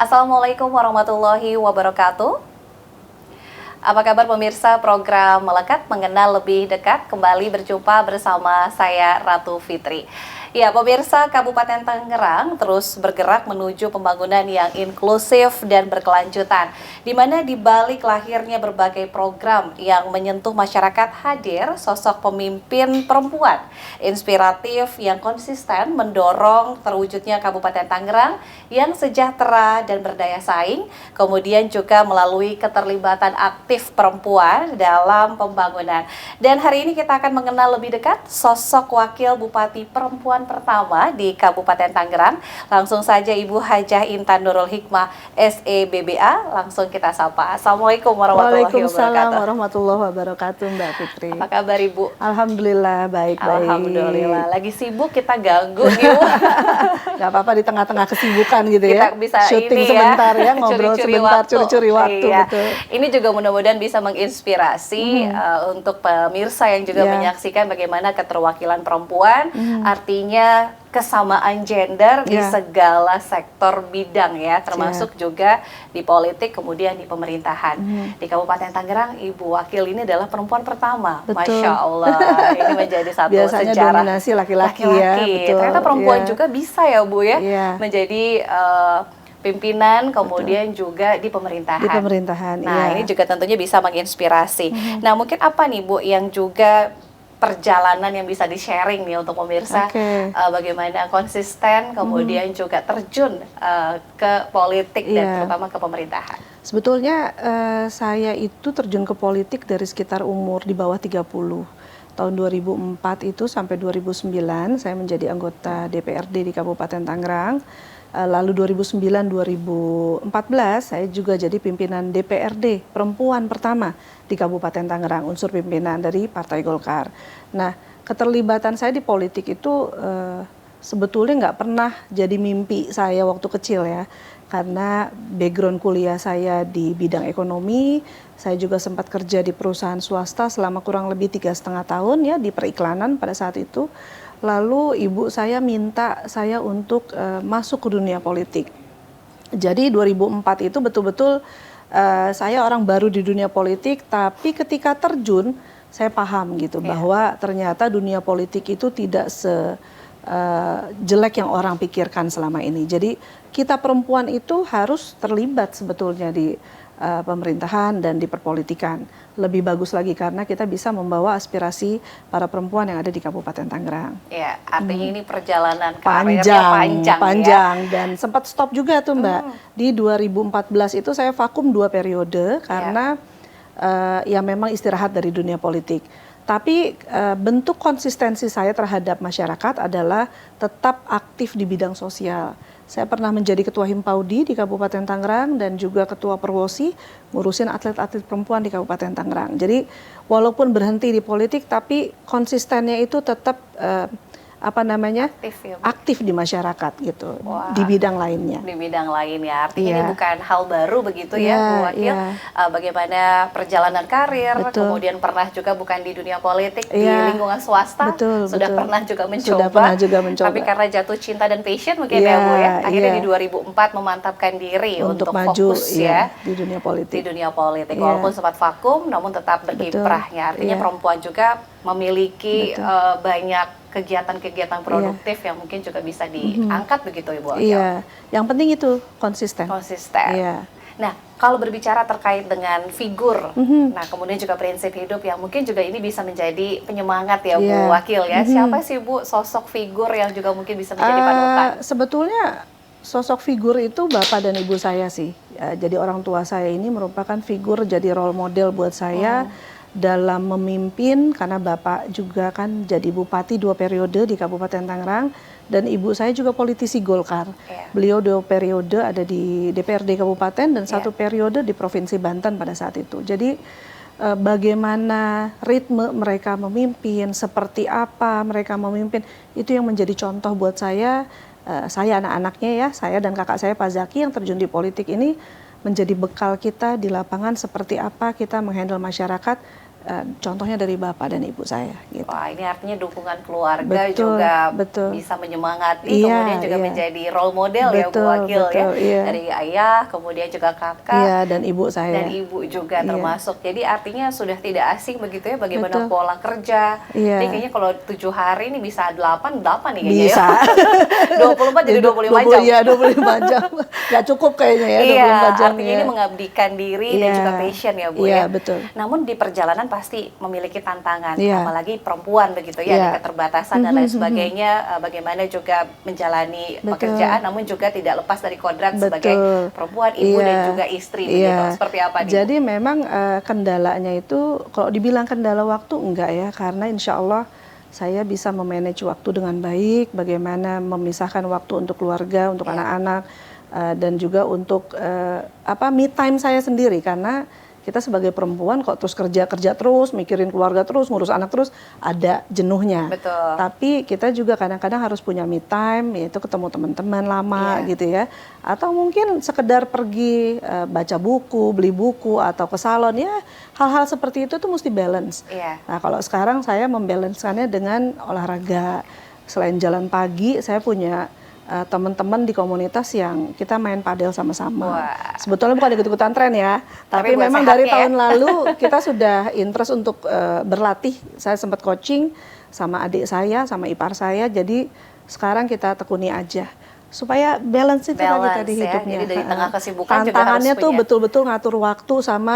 Assalamualaikum warahmatullahi wabarakatuh. Apa kabar pemirsa program Melekat Mengenal Lebih Dekat, kembali berjumpa bersama saya Ratu Fitri. Ya, pemirsa, Kabupaten Tangerang terus bergerak menuju pembangunan yang inklusif dan berkelanjutan, di mana di balik lahirnya berbagai program yang menyentuh masyarakat hadir sosok pemimpin perempuan inspiratif yang konsisten mendorong terwujudnya Kabupaten Tangerang yang sejahtera dan berdaya saing, kemudian juga melalui keterlibatan aktif perempuan dalam pembangunan. Dan hari ini kita akan mengenal lebih dekat sosok wakil Bupati Perempuan pertama di Kabupaten Tangerang. Langsung saja Ibu Hajah Intan Nurul Hikmah SEBBA, langsung kita sapa. Assalamualaikum warahmatullahi wabarakatuh. Waalaikumsalam warahmatullahi wabarakatuh, Mbak Fitri. Apa kabar Ibu? Alhamdulillah baik-baik. Alhamdulillah. Lagi sibuk, kita ganggu nih Bu. Gak apa-apa di tengah-tengah kesibukan gitu Kita ya. bisa syuting ini sebentar ya, ngobrol curi-curi sebentar, waktu. curi-curi waktu. Iya. Betul. Ini juga mudah-mudahan bisa menginspirasi untuk pemirsa yang juga menyaksikan bagaimana keterwakilan perempuan, artinya kesamaan gender di segala sektor bidang ya, termasuk juga di politik, kemudian di pemerintahan. Di Kabupaten Tangerang, Ibu Wakil ini adalah perempuan pertama. Betul. Masya Allah, ini menjadi satu Biasanya sejarah. dominasi laki-laki ya. Betul. Ternyata perempuan Iya. juga bisa ya Bu ya, Iya. menjadi pimpinan, kemudian juga di pemerintahan. Di pemerintahan, Nah, iya. ini juga tentunya bisa menginspirasi. Nah, mungkin apa nih Bu yang juga perjalanan yang bisa di-sharing nih untuk pemirsa, bagaimana konsisten, kemudian juga terjun ke politik dan terutama ke pemerintahan. Sebetulnya saya itu terjun ke politik dari sekitar umur di bawah 30. Tahun 2004 itu sampai 2009 saya menjadi anggota DPRD di Kabupaten Tangerang. Lalu 2009-2014 saya juga jadi pimpinan DPRD perempuan pertama di Kabupaten Tangerang, unsur pimpinan dari Partai Golkar. Nah, keterlibatan saya di politik itu sebetulnya nggak pernah jadi mimpi saya waktu kecil ya. Karena background kuliah saya di bidang ekonomi, saya juga sempat kerja di perusahaan swasta selama kurang lebih 3,5 tahun ya di periklanan pada saat itu. Lalu ibu saya minta saya untuk masuk ke dunia politik. Jadi 2004 itu betul-betul saya orang baru di dunia politik, tapi ketika terjun saya paham gitu bahwa ternyata dunia politik itu tidak jelek yang orang pikirkan selama ini. Jadi kita perempuan itu harus terlibat sebetulnya di pemerintahan dan di perpolitikan. Lebih bagus lagi karena kita bisa membawa aspirasi para perempuan yang ada di Kabupaten Tangerang. Ya, artinya ini perjalanan karirnya panjang ya. Dan sempat stop juga tuh Mbak. Di 2014 itu saya vakum 2 periode karena ya memang istirahat dari dunia politik. Tapi bentuk konsistensi saya terhadap masyarakat adalah tetap aktif di bidang sosial. Saya pernah menjadi ketua Himpaudi di Kabupaten Tangerang dan juga ketua Perwosi ngurusin atlet-atlet perempuan di Kabupaten Tangerang. Jadi walaupun berhenti di politik tapi konsistennya itu tetap aktif di masyarakat gitu. Wah, di bidang lainnya. Di bidang lain ya. Artinya ini bukan hal baru begitu ya Bu Wakil. Bagaimana perjalanan karir, kemudian pernah juga bukan di dunia politik, di lingkungan swasta. Sudah pernah juga mencoba. Tapi karena jatuh cinta dan passion mungkin ya Bu ya. Akhirnya di 2004 memantapkan diri untuk maju fokus ya di dunia politik. Di dunia politik. Walaupun sempat vakum namun tetap berkiprah ya. Artinya perempuan juga memiliki banyak kegiatan-kegiatan produktif yang mungkin juga bisa diangkat begitu Ibu Wakil. Iya, yang penting itu konsisten. Iya. Nah, kalau berbicara terkait dengan figur, nah kemudian juga prinsip hidup yang mungkin juga ini bisa menjadi penyemangat ya Bu Wakil ya. Siapa sih Bu sosok figur yang juga mungkin bisa menjadi panutan? Sebetulnya sosok figur itu bapak dan ibu saya sih. Jadi orang tua saya ini merupakan figur jadi role model buat saya. Dalam memimpin, karena bapak juga kan jadi bupati 2 periode di Kabupaten Tangerang dan ibu saya juga politisi Golkar. Beliau 2 periode ada di DPRD Kabupaten dan 1 periode di Provinsi Banten pada saat itu. Jadi bagaimana ritme mereka memimpin, seperti apa mereka memimpin, itu yang menjadi contoh buat saya anak-anaknya ya, saya dan kakak saya Pak Zaki yang terjun di politik ini menjadi bekal kita di lapangan seperti apa kita menghandle masyarakat contohnya dari bapak dan ibu saya gitu. Wah, ini artinya dukungan keluarga Betul, juga betul. bisa menyemangati, Iya, kemudian juga iya. menjadi role model ya Bu Betul, Wakil ya. betul, iya. Dari ayah, kemudian juga kakak, Iya, dan ibu saya. dan ibu juga Iya. termasuk. Jadi artinya sudah tidak asing begitu ya bagaimana Betul. pola kerja. Iya. Ini kayaknya kalau 7 hari ini bisa 8 nih kayaknya Bisa. ya. 24 jadi 25 jam. Iya, 25 jam. Nggak cukup kayaknya ya, 24 Iya, jam. artinya ya. ini mengabdikan diri dan Iya. juga passion ya Bu Iya, ya. betul. Namun di perjalanan pasti memiliki tantangan, Iya. apalagi perempuan begitu ya, Iya. ada keterbatasan dan lain sebagainya. Bagaimana juga menjalani Betul. pekerjaan, namun juga tidak lepas dari kodrat Betul. sebagai perempuan, ibu Iya. dan juga istri begitu. Iya. Seperti apa nih? Bu? Jadi memang kendalanya itu, kalau dibilang kendala waktu enggak ya, karena insya Allah saya bisa memanage waktu dengan baik, bagaimana memisahkan waktu untuk keluarga, untuk Iya. anak-anak, dan juga untuk me time saya sendiri, karena kita sebagai perempuan kok terus kerja terus, mikirin keluarga terus, ngurus anak terus, ada jenuhnya. Betul. Tapi kita juga kadang-kadang harus punya me time, yaitu ketemu teman-teman lama Iya. gitu ya. Atau mungkin sekedar pergi baca buku, beli buku, atau ke salon ya. Hal-hal seperti itu tuh mesti balance. Iya. Nah, kalau sekarang saya membalancekannya dengan olahraga. Selain jalan pagi, saya punya teman-teman di komunitas yang kita main padel sama-sama. Wah. Sebetulnya bukan ikut-ikutan tren ya, Tapi tapi buat memang dari sehatnya ya. tahun lalu kita sudah interest untuk berlatih. Saya sempat coaching sama adik saya, sama ipar saya. Jadi sekarang kita tekuni aja supaya balance itu Balance tadi ya, hidupnya. jadi dari tengah kesibukan juga harus Tantangannya tuh punya. betul-betul ngatur waktu sama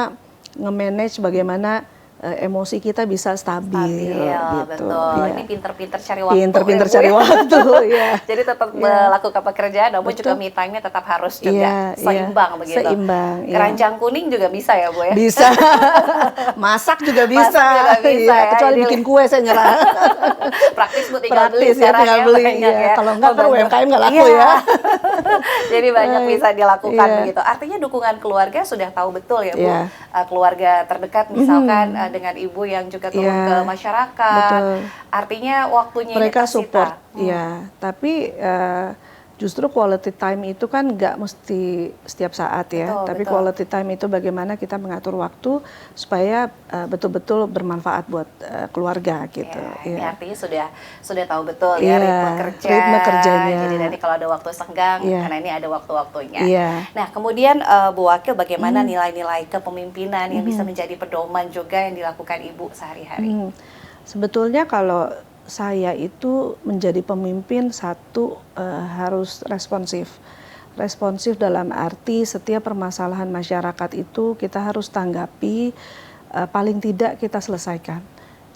nge-manage bagaimana emosi kita bisa stabil gitu. Betul. Iya. Ini pinter-pinter cari waktu. Pinter-pinter ya, Bu, cari ya. waktu, ya. Jadi tetap Iya. melakukan pekerjaan, namun juga Betul. me time-nya tetap harus juga Iya, seimbang iya. begitu. Seimbang, iya. Keranjang kuning juga bisa ya Bu ya? Bisa. Masak juga bisa. Masak juga bisa, Iya, ya. kecuali Jadi- bikin kue saya nyerah. Praktis Bu, tinggal beli Praktis ya, sekarang tinggal ya, beli. banyak Iya. ya. Kalau enggak kan Membantu. UMKM nggak laku Iya. ya. Jadi banyak bisa dilakukan Iya. begitu. Artinya dukungan keluarga sudah tahu betul ya Bu. Iya. Keluarga terdekat misalkan dengan ibu yang juga turun Iya. ke masyarakat. Betul. Artinya waktunya ini Mereka tersita. support. Iya, tapi justru quality time itu kan nggak mesti setiap saat ya. Betul, Tapi betul. quality time itu bagaimana kita mengatur waktu supaya betul-betul bermanfaat buat keluarga gitu. Ya, ini Iya. artinya sudah tahu betul ya Iya, ritme kerjanya. Jadi nanti kalau ada waktu senggang, Iya. karena ini ada waktu-waktunya. Iya. Nah, kemudian Bu Wakil, bagaimana nilai-nilai kepemimpinan yang bisa menjadi pedoman juga yang dilakukan Ibu sehari-hari? Sebetulnya kalau saya itu menjadi pemimpin satu harus responsif. Responsif dalam arti setiap permasalahan masyarakat itu kita harus tanggapi, paling tidak kita selesaikan.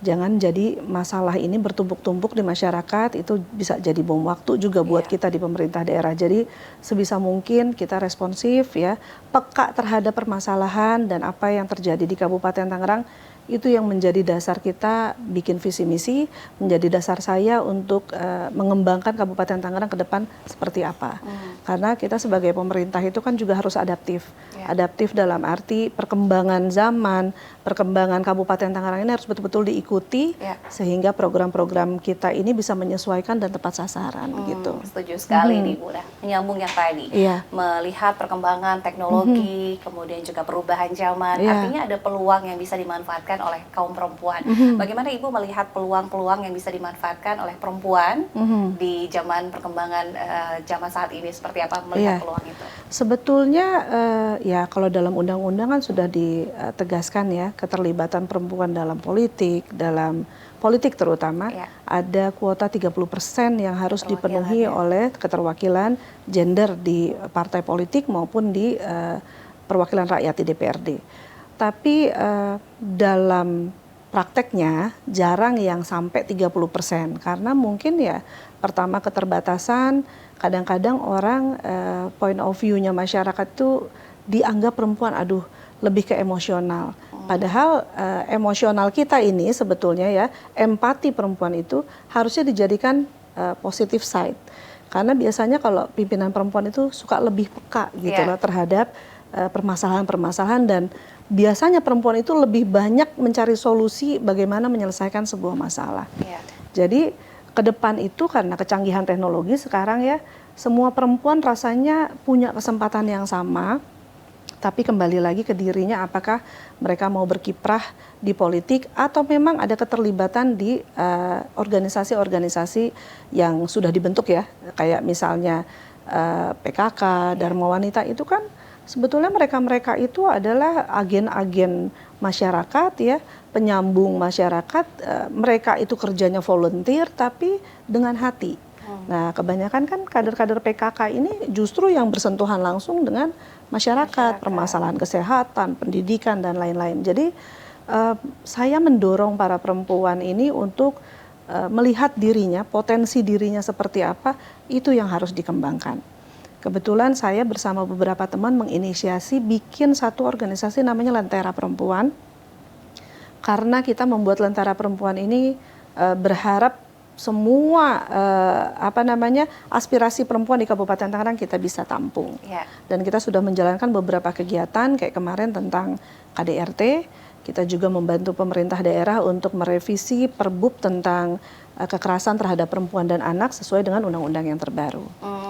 Jangan jadi masalah ini bertumpuk-tumpuk di masyarakat, itu bisa jadi bom waktu juga buat Iya. kita di pemerintah daerah. Jadi sebisa mungkin kita responsif ya, peka terhadap permasalahan dan apa yang terjadi di Kabupaten Tangerang. Itu yang menjadi dasar kita bikin visi misi, menjadi dasar saya untuk mengembangkan Kabupaten Tangerang ke depan seperti apa. Karena kita sebagai pemerintah itu kan juga harus adaptif. Ya. Adaptif dalam arti perkembangan zaman, perkembangan Kabupaten Tangerang ini harus betul-betul diikuti Ya. sehingga program-program kita ini bisa menyesuaikan dan tepat sasaran gitu. Setuju sekali nih Bu. Nah, menyambung yang tadi, Iya. melihat perkembangan teknologi, kemudian juga perubahan zaman, Iya. artinya ada peluang yang bisa dimanfaatkan oleh kaum perempuan. Bagaimana Ibu melihat peluang-peluang yang bisa dimanfaatkan oleh perempuan di zaman perkembangan zaman saat ini? Seperti apa melihat Iya. peluang itu? Sebetulnya ya kalau dalam undang-undang kan sudah ditegaskan ya keterlibatan perempuan dalam politik terutama Ya. ada kuota 30% yang harus Keterwakilan, dipenuhi ya. oleh keterwakilan gender di partai politik maupun di perwakilan rakyat di DPRD. Tapi dalam prakteknya jarang yang sampai 30% karena mungkin ya pertama keterbatasan, kadang-kadang orang point of view-nya masyarakat itu dianggap perempuan aduh lebih ke emosional. Padahal emosional kita ini sebetulnya ya empati perempuan itu harusnya dijadikan positive side. Karena biasanya kalau pimpinan perempuan itu suka lebih peka gitu Yeah. loh terhadap permasalahan-permasalahan dan biasanya perempuan itu lebih banyak mencari solusi bagaimana menyelesaikan sebuah masalah. Ya. Jadi ke depan itu karena kecanggihan teknologi sekarang ya semua perempuan rasanya punya kesempatan yang sama Tapi kembali lagi ke dirinya, apakah mereka mau berkiprah di politik atau memang ada keterlibatan di organisasi-organisasi yang sudah dibentuk ya, kayak misalnya PKK, Dharma Wanita, itu kan sebetulnya mereka-mereka itu adalah agen-agen masyarakat ya, penyambung masyarakat. Mereka itu kerjanya volunteer tapi dengan hati. Nah, kebanyakan kan kader-kader PKK ini justru yang bersentuhan langsung dengan masyarakat, permasalahan kesehatan, pendidikan, dan lain-lain. Jadi, saya mendorong para perempuan ini untuk melihat dirinya, potensi dirinya seperti apa, itu yang harus dikembangkan. Kebetulan saya bersama beberapa teman menginisiasi bikin satu organisasi namanya Lentera Perempuan. Karena kita membuat Lentera Perempuan ini berharap semua aspirasi perempuan di Kabupaten Tangerang kita bisa tampung. Dan kita sudah menjalankan beberapa kegiatan kayak kemarin tentang KDRT. Kita juga membantu pemerintah daerah untuk merevisi Perbub tentang kekerasan terhadap perempuan dan anak sesuai dengan undang-undang yang terbaru.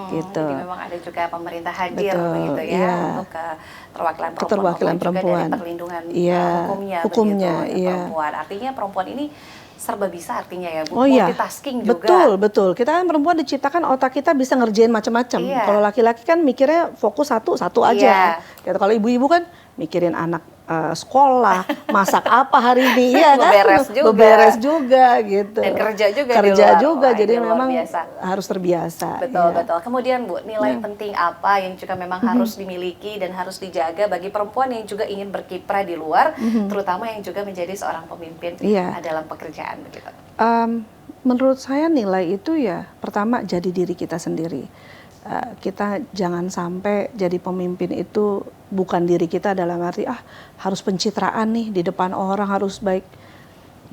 Gitu. Jadi memang ada juga pemerintah hadir begitu ya, untuk keterwakilan perempuan, juga dari perlindungan hukumnya perempuan. Artinya perempuan ini serba bisa artinya ya, Bu. Multitasking juga. Betul. Kita kan perempuan diciptakan otak kita bisa ngerjain macam-macam. Kalau laki-laki kan mikirnya fokus satu aja. Gitu. Kalau ibu-ibu kan mikirin anak sekolah, masak apa hari ini, ya kan? Beberes juga gitu. Dan kerja juga jadi memang harus terbiasa. Betul. Kemudian Bu, nilai penting apa yang juga memang harus dimiliki dan harus dijaga bagi perempuan yang juga ingin berkiprah di luar, terutama yang juga menjadi seorang pemimpin dalam pekerjaan begitu? Menurut saya nilai itu ya pertama jadi diri kita sendiri. Kita jangan sampai jadi pemimpin itu bukan diri kita dalam arti harus pencitraan nih di depan orang, harus baik.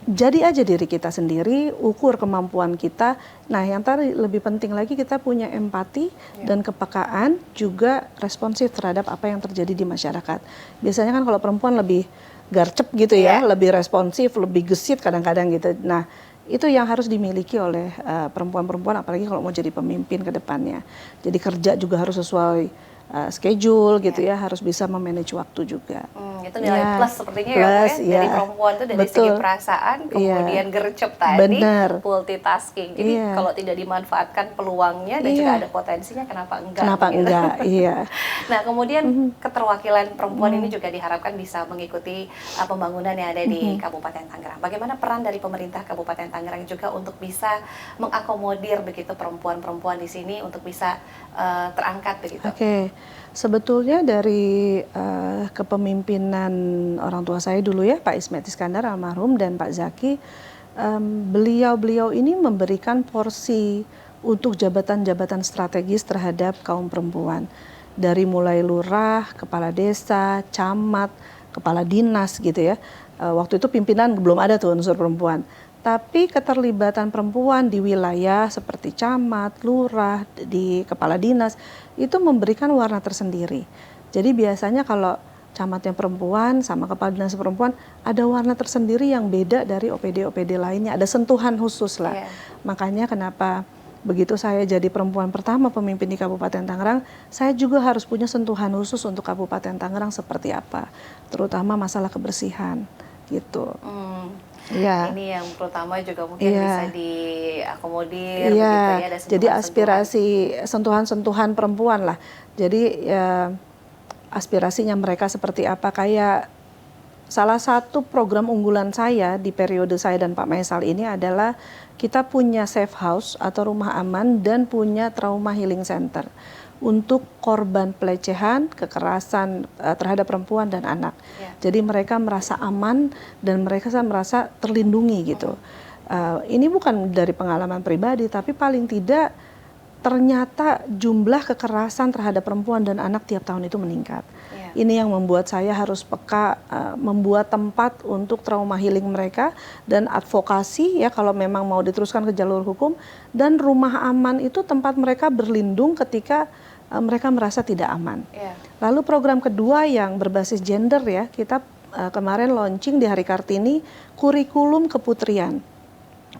Jadi aja diri kita sendiri, ukur kemampuan kita. Nah, yang tadi lebih penting lagi kita punya empati dan kepekaan, juga responsif terhadap apa yang terjadi di masyarakat. Biasanya kan kalau perempuan lebih garcep gitu ya, lebih responsif, lebih gesit kadang-kadang gitu. Nah, itu yang harus dimiliki oleh perempuan-perempuan, apalagi kalau mau jadi pemimpin ke depannya. Jadi kerja juga harus sesuai schedule gitu ya, harus bisa memanage waktu juga. Itu nilai plus sepertinya dari perempuan itu dari segi perasaan, kemudian gercep tadi, multitasking. Jadi kalau tidak dimanfaatkan peluangnya dan juga ada potensinya, kenapa enggak? Nah, kemudian keterwakilan perempuan ini juga diharapkan bisa mengikuti pembangunan yang ada di Kabupaten Tangerang. Bagaimana peran dari pemerintah Kabupaten Tangerang juga untuk bisa mengakomodir begitu perempuan-perempuan di sini untuk bisa terangkat begitu? Sebetulnya dari kepemimpinan orang tua saya dulu ya, Pak Ismet Iskandar almarhum dan Pak Zaki, beliau ini memberikan porsi untuk jabatan-jabatan strategis terhadap kaum perempuan. Dari mulai lurah, kepala desa, camat, kepala dinas gitu ya. Waktu itu pimpinan belum ada tuh unsur perempuan. Tapi keterlibatan perempuan di wilayah seperti camat, lurah, di kepala dinas, itu memberikan warna tersendiri. Jadi biasanya kalau camatnya perempuan sama kepala dinas perempuan, ada warna tersendiri yang beda dari OPD-OPD lainnya, ada sentuhan khusus lah. Makanya kenapa begitu saya jadi perempuan pertama pemimpin di Kabupaten Tangerang, saya juga harus punya sentuhan khusus untuk Kabupaten Tangerang seperti apa, terutama masalah kebersihan gitu. Ini yang terutama juga mungkin bisa diakomodir begitu ya. Jadi aspirasi sentuhan-sentuhan perempuan lah. Jadi aspirasinya mereka seperti apa, kayak salah satu program unggulan saya di periode saya dan Pak Maisal ini adalah kita punya safe house atau rumah aman dan punya trauma healing center untuk korban pelecehan, kekerasan terhadap perempuan dan anak. Jadi mereka merasa aman dan mereka merasa terlindungi gitu. Ini bukan dari pengalaman pribadi, tapi paling tidak ternyata jumlah kekerasan terhadap perempuan dan anak tiap tahun itu meningkat. Ini yang membuat saya harus peka, membuat tempat untuk trauma healing mereka dan advokasi ya kalau memang mau diteruskan ke jalur hukum, dan rumah aman itu tempat mereka berlindung ketika mereka merasa tidak aman. Lalu program kedua yang berbasis gender ya, kita kemarin launching di Hari Kartini kurikulum keputrian.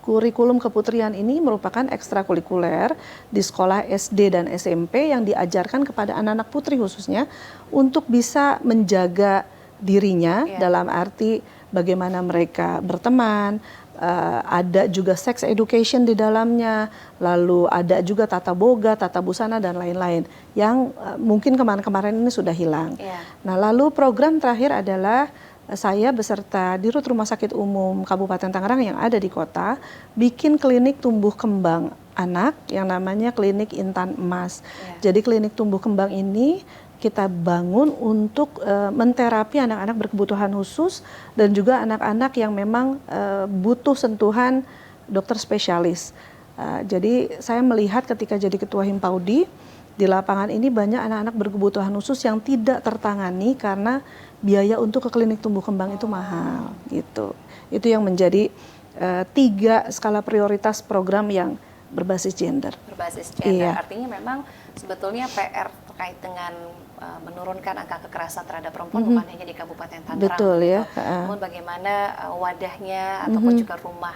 kurikulum keputrian ini merupakan ekstrakurikuler di sekolah SD dan SMP yang diajarkan kepada anak-anak putri khususnya untuk bisa menjaga dirinya dalam arti bagaimana mereka berteman, ada juga sex education di dalamnya, lalu ada juga tata boga, tata busana dan lain-lain yang mungkin kemarin-kemarin ini sudah hilang. Nah, lalu program terakhir adalah saya beserta Dirut Rumah Sakit Umum Kabupaten Tangerang yang ada di kota bikin klinik tumbuh kembang anak yang namanya Klinik Intan Emas. Jadi klinik tumbuh kembang ini kita bangun untuk menterapi anak-anak berkebutuhan khusus dan juga anak-anak yang memang butuh sentuhan dokter spesialis. Jadi saya melihat ketika jadi ketua Himpaudi di lapangan ini banyak anak-anak berkebutuhan khusus yang tidak tertangani karena biaya untuk ke klinik tumbuh kembang itu mahal gitu. Itu yang menjadi 3 skala prioritas program yang berbasis gender. Berbasis gender, artinya memang sebetulnya PR terkait dengan menurunkan angka kekerasan terhadap perempuan bukan hanya di Kabupaten Tangerang. Betul ya. Namun bagaimana wadahnya ataupun juga rumah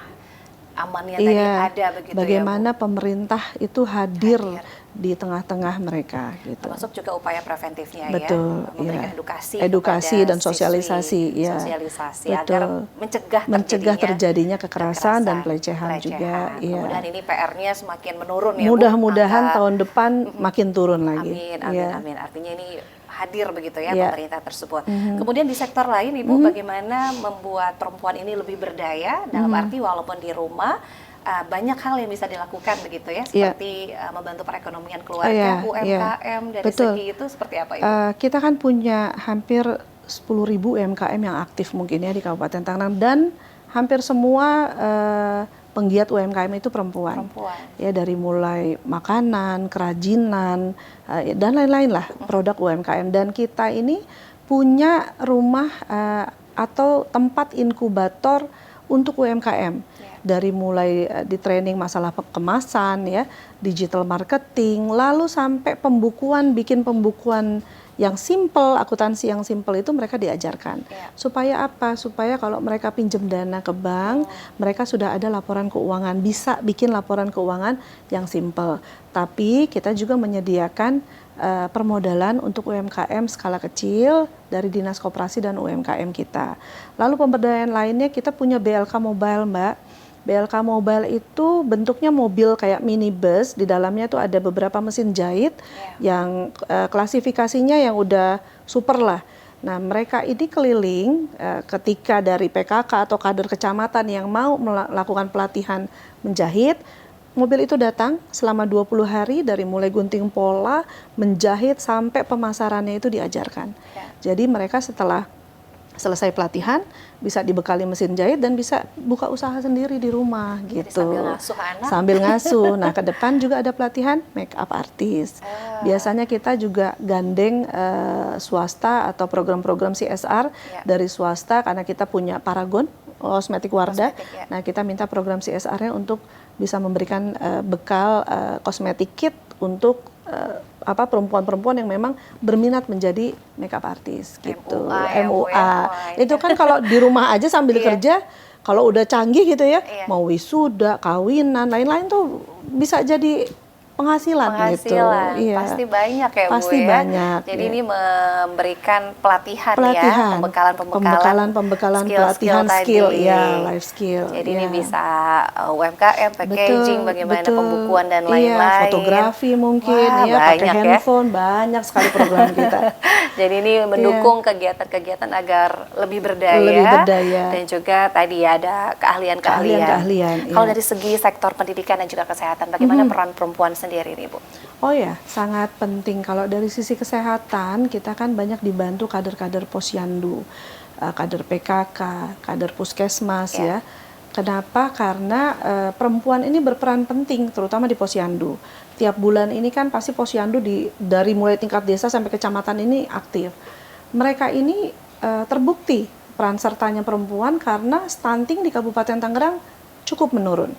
amannya tadi ada begitu. Bagaimana ya, Bu? Pemerintah itu hadir di tengah-tengah mereka gitu. Termasuk juga upaya preventifnya. Betul, ya, memberikan edukasi dan sosialisasi, sosialisasi betul. agar mencegah terjadinya kekerasan dan pelecehan juga. Kemudian ini PR-nya semakin menurun ya. Mudah-mudahan tahun depan makin turun lagi. Amin. Artinya ini hadir begitu ya pemerintah tersebut. Kemudian di sektor lain Ibu bagaimana membuat perempuan ini lebih berdaya dalam arti walaupun di rumah banyak hal yang bisa dilakukan begitu ya, seperti membantu perekonomian keluarga, UMKM dari segi itu seperti apa Ibu? Kita kan punya hampir 10.000 UMKM yang aktif mungkin ya di Kabupaten Tangerang dan hampir semua penggiat UMKM itu perempuan. Ya dari mulai makanan, kerajinan dan lain-lain lah produk UMKM, dan kita ini punya rumah atau tempat inkubator untuk UMKM. Dari mulai di training masalah kemasan ya, digital marketing, lalu sampai bikin pembukuan yang simple, akuntansi yang simple itu mereka diajarkan. Supaya apa? Supaya kalau mereka pinjam dana ke bank, mereka sudah ada laporan keuangan, bisa bikin laporan keuangan yang simple. Tapi kita juga menyediakan permodalan untuk UMKM skala kecil dari Dinas Koperasi dan UMKM kita. Lalu pemberdayaan lainnya kita punya BLK Mobile, Mbak. BLK Mobile itu bentuknya mobil kayak minibus, di dalamnya tuh ada beberapa mesin jahit yang klasifikasinya yang udah super lah. Nah, mereka ini keliling ketika dari PKK atau kader kecamatan yang mau melakukan pelatihan menjahit, mobil itu datang selama 20 hari dari mulai gunting pola, menjahit sampai pemasarannya itu diajarkan. Jadi mereka setelah selesai pelatihan bisa dibekali mesin jahit dan bisa buka usaha sendiri di rumah gitu. Sambil ngasuh anak. Sambil ngasuh. Nah, ke depan juga ada pelatihan make up artist. Biasanya kita juga gandeng swasta atau program-program CSR dari swasta karena kita punya Paragon Kosmetik Wardah. Nah, kita minta program CSR-nya untuk bisa memberikan bekal kosmetik kit untuk perempuan-perempuan yang memang berminat menjadi makeup artist gitu. MUA. Itu kan kalau di rumah aja sambil kerja, kalau udah canggih gitu ya, mau wisuda, kawinan, lain-lain tuh bisa jadi penghasilan gitu. Pasti banyak ya Bu. Pasti banyak. Jadi ini memberikan pelatihan ya, pembekalan pelatihan skill ya, life skill. Jadi ini bisa UMKM, packaging, bagaimana pembukuan dan lain-lain. Fotografi mungkin pakai handphone, banyak sekali program kita. Jadi ini mendukung kegiatan-kegiatan agar lebih berdaya dan juga tadi ada keahlian-keahlian. Kalau dari segi sektor pendidikan dan juga kesehatan, bagaimana peran perempuan sendiri nih Bu? Oh ya, sangat penting. Kalau dari sisi kesehatan, kita kan banyak dibantu kader-kader posyandu, kader PKK, kader puskesmas ya. Kenapa? Karena perempuan ini berperan penting, terutama di posyandu. Tiap bulan ini kan pasti posyandu dari mulai tingkat desa sampai kecamatan ini aktif. Mereka ini terbukti peran sertanya perempuan karena stunting di Kabupaten Tangerang cukup menurun.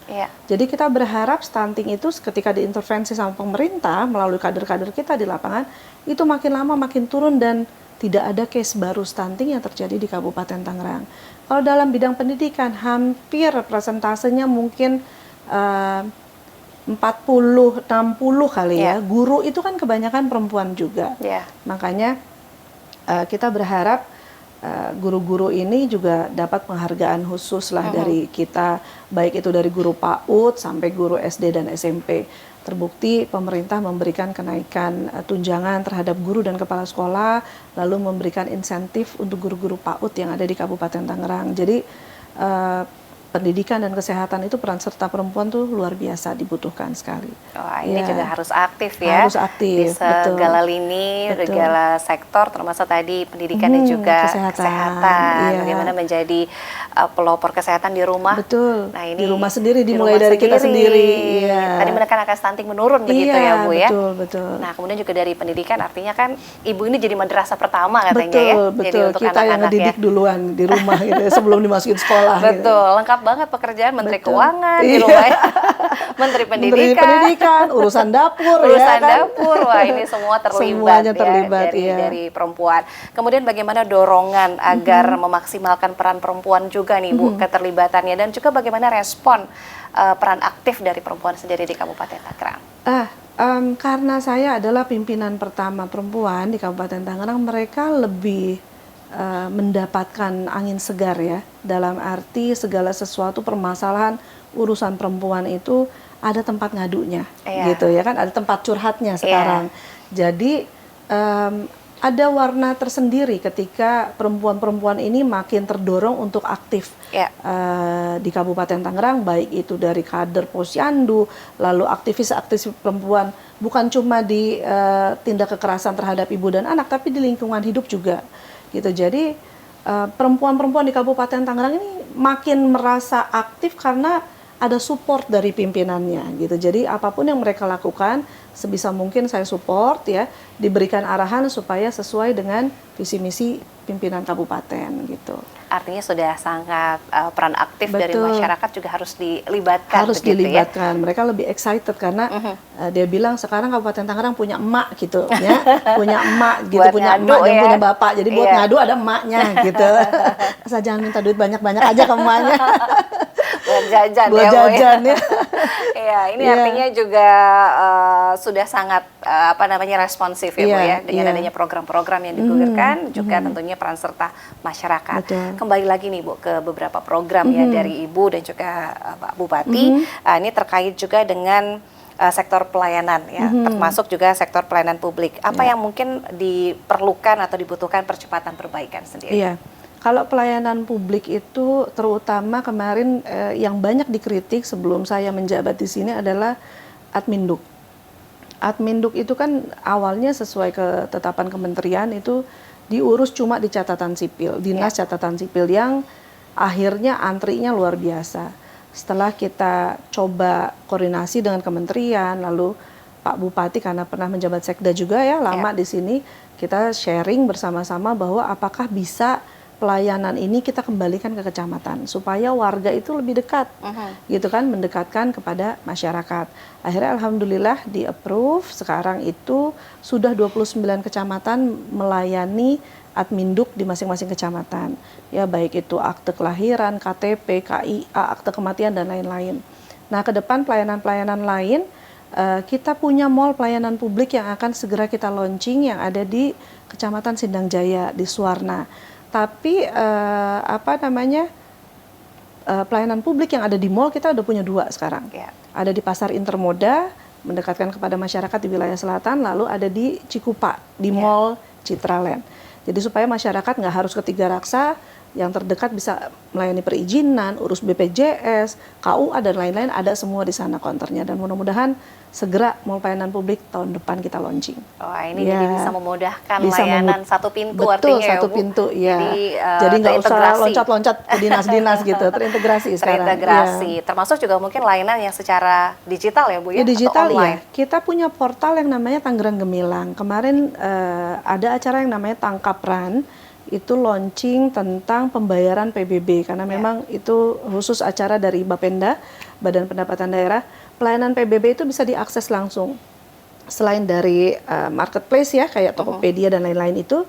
Jadi kita berharap stunting itu ketika diintervensi sama pemerintah melalui kader-kader kita di lapangan itu makin lama makin turun dan tidak ada case baru stunting yang terjadi di Kabupaten Tangerang. Kalau dalam bidang pendidikan, hampir persentasenya mungkin 40-60 kali ya. Guru itu kan kebanyakan perempuan juga. Makanya kita berharap guru-guru ini juga dapat penghargaan khusus lah dari kita, baik itu dari guru PAUD sampai guru SD dan SMP. Terbukti pemerintah memberikan kenaikan tunjangan terhadap guru dan kepala sekolah, lalu memberikan insentif untuk guru-guru PAUD yang ada di Kabupaten Tangerang. Jadi pendidikan dan kesehatan itu peran serta perempuan tuh luar biasa dibutuhkan sekali. Wah, ini juga harus aktif ya. Harus aktif, di segala lini, segala sektor, termasuk tadi pendidikan dan juga kesehatan. Bagaimana menjadi pelopor kesehatan di rumah. Betul. Nah, ini di rumah sendiri, dimulai dari kita sendiri. Tadi menekan angka stunting menurun begitu ya Bu ya. Betul. Nah, kemudian juga dari pendidikan, artinya kan ibu ini jadi madrasah pertama katanya betul, ya. Jadi untuk kita yang ngedidik duluan di rumah gitu ya, sebelum dimasukin sekolah. Betul, lengkap banget pekerjaan Menteri Keuangan di rumah ya. Menteri Pendidikan, urusan dapur, dapur. Wah, ini semua terlibat, dari perempuan. Kemudian bagaimana dorongan agar memaksimalkan peran perempuan juga nih Bu, keterlibatannya, dan juga bagaimana respon peran aktif dari perempuan sendiri di Kabupaten Tangerang. Karena saya adalah pimpinan pertama perempuan di Kabupaten Tangerang, mereka lebih mendapatkan angin segar ya, dalam arti segala sesuatu permasalahan urusan perempuan itu ada tempat ngadunya, gitu ya kan, ada tempat curhatnya sekarang. Jadi ada warna tersendiri ketika perempuan-perempuan ini makin terdorong untuk aktif di Kabupaten Tangerang, baik itu dari kader Posyandu, lalu aktivis-aktivis perempuan, bukan cuma di tindak kekerasan terhadap ibu dan anak, tapi di lingkungan hidup juga. Gitu. Jadi perempuan-perempuan di Kabupaten Tangerang ini makin merasa aktif karena ada support dari pimpinannya gitu. Jadi apapun yang mereka lakukan sebisa mungkin saya support ya, diberikan arahan supaya sesuai dengan visi misi pimpinan kabupaten gitu. Artinya sudah sangat peran aktif dari masyarakat juga harus dilibatkan. Harus dilibatkan. Mereka lebih excited karena dia bilang sekarang Kabupaten Tangerang punya emak gitu ya, punya emak gitu, punya emak dan punya bapak. Jadi buat ngadu ada emaknya gitu. Asal jangan minta duit banyak-banyak aja ke emaknya. Buat jajan buat jajan ya. Iya, ini artinya juga sudah sangat responsif ya Bu ya, dengan adanya program-program yang digulirkan, juga tentunya peran serta masyarakat. Kembali lagi nih Bu ke beberapa program ya dari Ibu dan juga Pak Bupati. Ini terkait juga dengan sektor pelayanan ya, termasuk juga sektor pelayanan publik. Apa yang mungkin diperlukan atau dibutuhkan percepatan perbaikan sendiri? Iya. Kalau pelayanan publik itu terutama kemarin yang banyak dikritik sebelum saya menjabat di sini adalah Adminduk. Adminduk itu kan awalnya sesuai ketetapan kementerian itu diurus cuma di catatan sipil, dinas catatan sipil, yang akhirnya antrinya luar biasa. Setelah kita coba koordinasi dengan kementerian, lalu Pak Bupati karena pernah menjabat sekda juga ya, lama di sini, kita sharing bersama-sama bahwa apakah bisa pelayanan ini kita kembalikan ke kecamatan supaya warga itu lebih dekat, gitu kan, mendekatkan kepada masyarakat. Akhirnya alhamdulillah di approve, sekarang itu sudah 29 kecamatan melayani Adminduk di masing-masing kecamatan. Ya baik itu akte kelahiran, KTP, KIA, akte kematian dan lain-lain. Nah, ke depan pelayanan-pelayanan lain kita punya mall pelayanan publik yang akan segera kita launching yang ada di Kecamatan Sindang Jaya di Suwarna. Tapi pelayanan publik yang ada di mall kita udah punya 2 sekarang. Ada di Pasar Intermoda, mendekatkan kepada masyarakat di wilayah selatan, lalu ada di Cikupa, di Mall Citraland. Jadi supaya masyarakat nggak harus ke Tiga Raksa, yang terdekat bisa melayani perizinan, urus BPJS, KUA dan lain-lain, ada semua di sana counternya, dan mudah-mudahan segera mall pelayanan publik tahun depan kita launching. Wah, ini jadi bisa memudahkan layanan satu pintu. Betul, artinya satu ya, Bu? Pintu, ya. Jadi nggak usah loncat-loncat ke dinas-dinas gitu, terintegrasi sekarang. Terintegrasi, termasuk juga mungkin layanan yang secara digital ya Bu ya? Digital ya, kita punya portal yang namanya Tangerang Gemilang. Kemarin ada acara yang namanya Tangkapran, itu launching tentang pembayaran PBB, karena memang itu khusus acara dari Bapenda, Badan Pendapatan Daerah. Pelayanan PBB itu bisa diakses langsung. Selain dari marketplace ya, kayak Tokopedia dan lain-lain itu,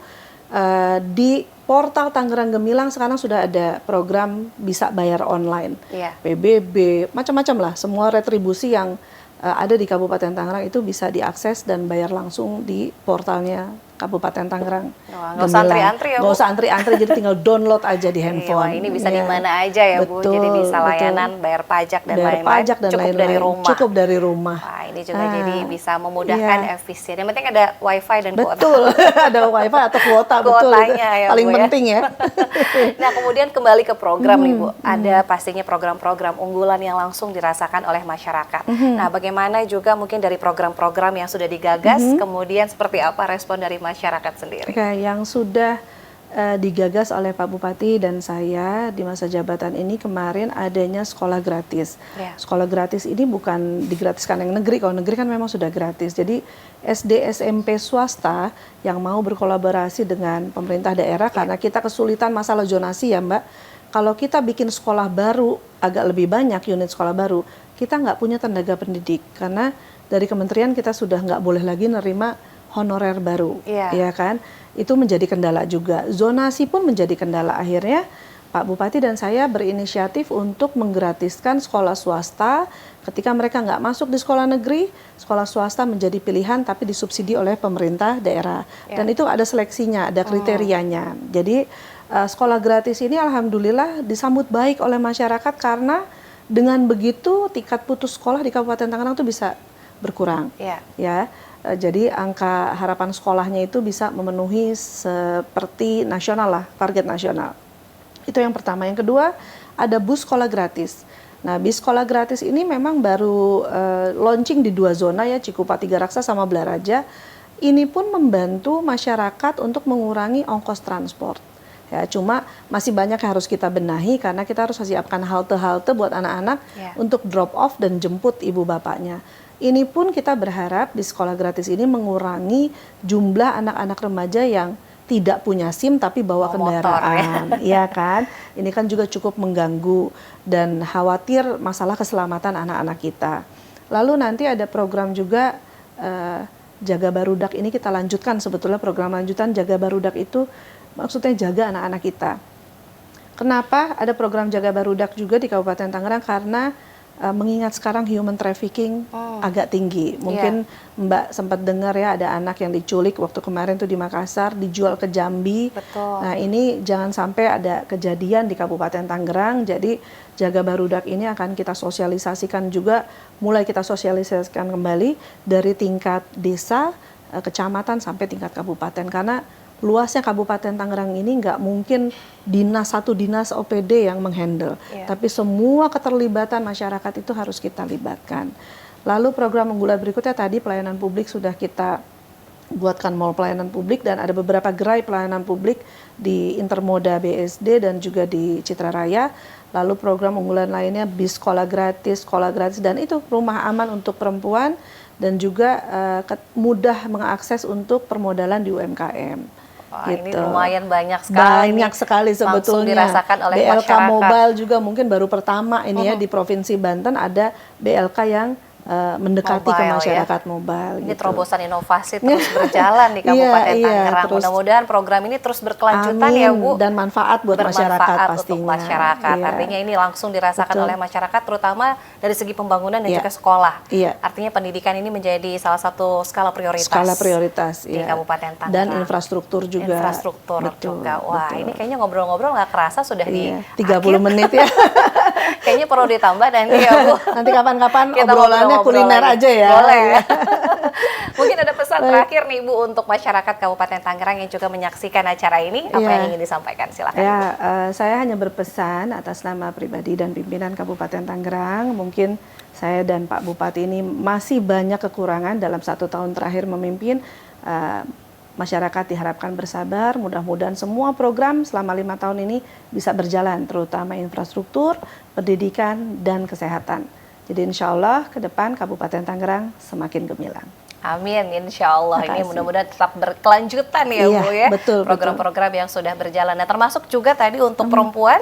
Di portal Tangerang Gemilang sekarang sudah ada program bisa bayar online, Iya. PBB, macam-macam lah. Semua retribusi yang ada di Kabupaten Tangerang itu bisa diakses dan bayar langsung di portalnya Kabupaten Tangerang. Wah, nggak usah antri-antri ya, Bu? Nggak usah antri-antri, jadi tinggal download aja di handphone. Wah, ini bisa di mana aja ya, Bu. Jadi bisa layanan bayar pajak dan bayar lain-lain. pajak dan Cukup lain-lain. dari rumah. Cukup dari rumah. Wah, ini juga jadi bisa memudahkan, efisien. Yang penting ada wifi dan kuota. Betul, ada wifi atau kuota, betul. Kuotanya ya, paling Bu, ya. penting ya. Nah, kemudian kembali ke program nih, Bu. Ada pastinya program-program unggulan yang langsung dirasakan oleh masyarakat. Nah, bagaimana juga mungkin dari program-program yang sudah digagas, kemudian seperti apa respon dari masyarakat sendiri? Oke, yang sudah digagas oleh Pak Bupati dan saya di masa jabatan ini kemarin adanya sekolah gratis. Ya. Sekolah gratis ini bukan digratiskan yang negeri, kalau negeri kan memang sudah gratis. Jadi SD SMP swasta yang mau berkolaborasi dengan pemerintah daerah karena kita kesulitan masalah zonasi ya Mbak. Kalau kita bikin sekolah baru agak lebih banyak unit sekolah baru, kita nggak punya tenaga pendidik karena dari kementerian kita sudah nggak boleh lagi nerima honorer baru, ya kan? Itu menjadi kendala juga. Zonasi pun menjadi kendala. Akhirnya Pak Bupati dan saya berinisiatif untuk menggratiskan sekolah swasta. Ketika mereka nggak masuk di sekolah negeri, sekolah swasta menjadi pilihan tapi disubsidi oleh pemerintah daerah. Dan itu ada seleksinya, ada kriterianya. Jadi sekolah gratis ini alhamdulillah disambut baik oleh masyarakat karena dengan begitu tingkat putus sekolah di Kabupaten Tangerang itu bisa berkurang. Ya. Jadi angka harapan sekolahnya itu bisa memenuhi seperti nasional lah, target nasional. Itu yang pertama. Yang kedua, ada bus sekolah gratis. Nah, bus sekolah gratis ini memang baru launching di 2 zona ya, Cikupa, Tiga Raksa sama Blaraja. Ini pun membantu masyarakat untuk mengurangi ongkos transport. Ya, cuma masih banyak yang harus kita benahi karena kita harus siapkan halte-halte buat anak-anak untuk drop off dan jemput ibu bapaknya. Ini pun kita berharap di sekolah gratis ini mengurangi jumlah anak-anak remaja yang tidak punya SIM tapi bawa kendaraan, ya kan? Ini kan juga cukup mengganggu dan khawatir masalah keselamatan anak-anak kita. Lalu nanti ada program juga Jaga Barudak ini kita lanjutkan, sebetulnya program lanjutan Jaga Barudak itu maksudnya jaga anak-anak kita. Kenapa ada program Jaga Barudak juga di Kabupaten Tangerang? Karena mengingat sekarang human trafficking agak tinggi. Mungkin Mbak sempat dengar ya ada anak yang diculik waktu kemarin tuh di Makassar, dijual ke Jambi. Betul. Nah ini jangan sampai ada kejadian di Kabupaten Tangerang. Jadi Jaga Barudak ini akan kita sosialisasikan juga, mulai kita sosialisasikan kembali dari tingkat desa, kecamatan sampai tingkat kabupaten. Karena luasnya Kabupaten Tangerang ini nggak mungkin satu dinas OPD yang menghandle, tapi semua keterlibatan masyarakat itu harus kita libatkan. Lalu program unggulan berikutnya tadi pelayanan publik sudah kita buatkan mall pelayanan publik dan ada beberapa gerai pelayanan publik di Intermoda BSD dan juga di Citra Raya. Lalu program unggulan lainnya bis sekolah gratis dan itu rumah aman untuk perempuan dan juga mudah mengakses untuk permodalan di UMKM. Wah, gitu. Ini lumayan banyak sekali. Banyak sekali sebetulnya. Langsung dirasakan oleh BLK masyarakat. Mobile juga mungkin baru pertama ini ya di Provinsi Banten ada BLK yang mendekati Mobile, ke masyarakat mobile. Ini gitu. terobosan inovasi terus berjalan di Kabupaten Tangerang. Mudah-mudahan program ini terus berkelanjutan ya Bu. Dan manfaat buat masyarakat pastinya. Untuk masyarakat. Artinya ini langsung dirasakan oleh masyarakat terutama dari segi pembangunan dan juga sekolah. Artinya pendidikan ini menjadi salah satu skala prioritas. Skala prioritas di Kabupaten Tangerang. Dan infrastruktur juga. Infrastruktur juga. Wah, ini kayaknya ngobrol-ngobrol nggak kerasa sudah di 30 menit ya. Kayaknya perlu ditambah nanti ya Bu. Nanti kapan-kapan Kita obrolannya kuliner lagi. aja ya. Boleh ya. Mungkin ada pesan terakhir nih Bu untuk masyarakat Kabupaten Tangerang yang juga menyaksikan acara ini. Apa yang ingin disampaikan? Silakan. Ya, saya hanya berpesan atas nama pribadi dan pimpinan Kabupaten Tangerang. Mungkin saya dan Pak Bupati ini masih banyak kekurangan dalam 1 tahun terakhir memimpin. Masyarakat diharapkan bersabar, mudah-mudahan semua program selama 5 tahun ini bisa berjalan, terutama infrastruktur, pendidikan, dan kesehatan. Jadi insya Allah ke depan Kabupaten Tangerang semakin gemilang. Amin, insya Allah. Ini mudah-mudahan tetap berkelanjutan ya Bu ya. Program-program yang sudah berjalan. Nah termasuk juga tadi untuk perempuan,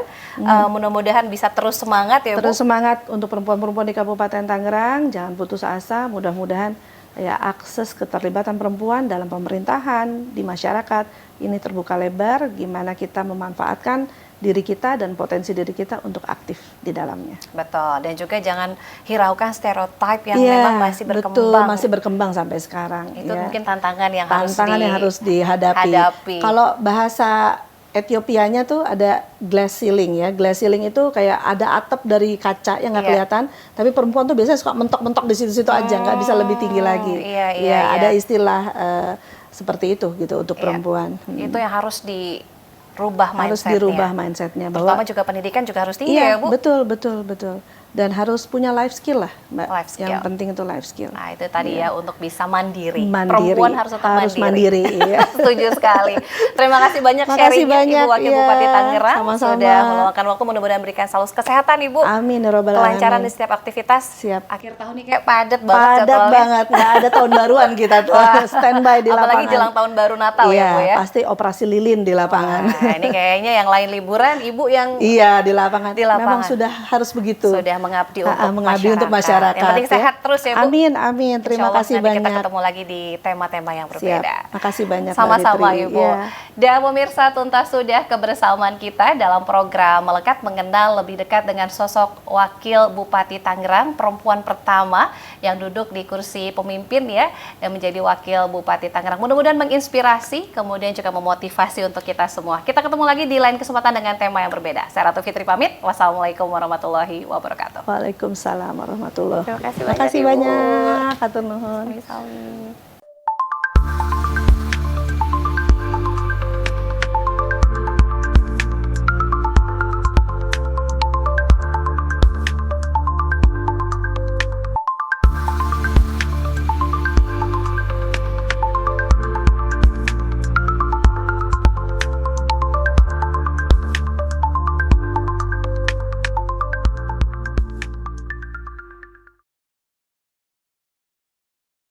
mudah-mudahan bisa terus semangat ya Bu. Terus semangat untuk perempuan-perempuan di Kabupaten Tangerang, jangan putus asa, mudah-mudahan ya akses keterlibatan perempuan dalam pemerintahan, di masyarakat ini terbuka lebar, gimana kita memanfaatkan diri kita dan potensi diri kita untuk aktif di dalamnya. Betul, dan juga jangan hiraukan stereotip yang Iya, memang masih berkembang. betul, masih berkembang sampai sekarang. Itu ya. mungkin tantangan yang harus dihadapi. hadapi. Kalau bahasa Etiopianya tuh ada glass ceiling ya. Glass ceiling itu kayak ada atap dari kaca yang nggak kelihatan, tapi perempuan tuh biasanya suka mentok-mentok di situ-situ aja, nggak bisa lebih tinggi lagi. Iya. Ada istilah seperti itu gitu untuk perempuan. Itu yang harus dirubah mindsetnya. Harus dirubah mindsetnya. Terutama juga pendidikan juga harus tinggi iya, ya Bu. betul. Dan harus punya life skill lah, Mbak. Life skill. Yang penting itu life skill. Nah itu tadi ya untuk bisa mandiri. Mandiri. Perempuan harus tetap mandiri. Iya. Setuju sekali. Terima kasih banyak Makasih sharingnya banyak, Ibu Wakil iya. Bupati Tangerang. Sama-sama. Sudah meluangkan waktu, mudah-mudahan berikan selalu kesehatan Ibu. Amin ya robbal Kelancaran alamin. di setiap aktivitas. Siap. Akhir tahun ini kayak padat banget Padat jadwalnya. banget, nggak ada tahun baruan kita tuh. Standby di lapangan. Apalagi jelang tahun baru Natal ya Bu ya. Pasti operasi lilin di lapangan. Nah, ini kayaknya yang lain liburan, Ibu yang Iya, di lapangan. Di lapangan. Memang sudah harus begitu. sudah mengabdi untuk untuk masyarakat. Yang penting sehat terus ya Bu. Amin. Terima Insya Allah kasih nanti banyak. kita ketemu lagi di tema-tema yang berbeda. Siap. Makasih banyak Mbak Sama-sama Fitri. Ibu. Iya. Dan pemirsa, tuntas sudah kebersamaan kita dalam program Melekat mengenal lebih dekat dengan sosok Wakil Bupati Tangerang, perempuan pertama yang duduk di kursi pemimpin ya, dan menjadi Wakil Bupati Tangerang. Mudah-mudahan menginspirasi, kemudian juga memotivasi untuk kita semua. Kita ketemu lagi di lain kesempatan dengan tema yang berbeda. Saya Ratu Fitri pamit. Wassalamualaikum warahmatullahi wabarakatuh. Waalaikumsalam warahmatullahi wabarakatuh. Terima kasih banyak, Ibu. banyak. Hatur nuhun. Sami-sami.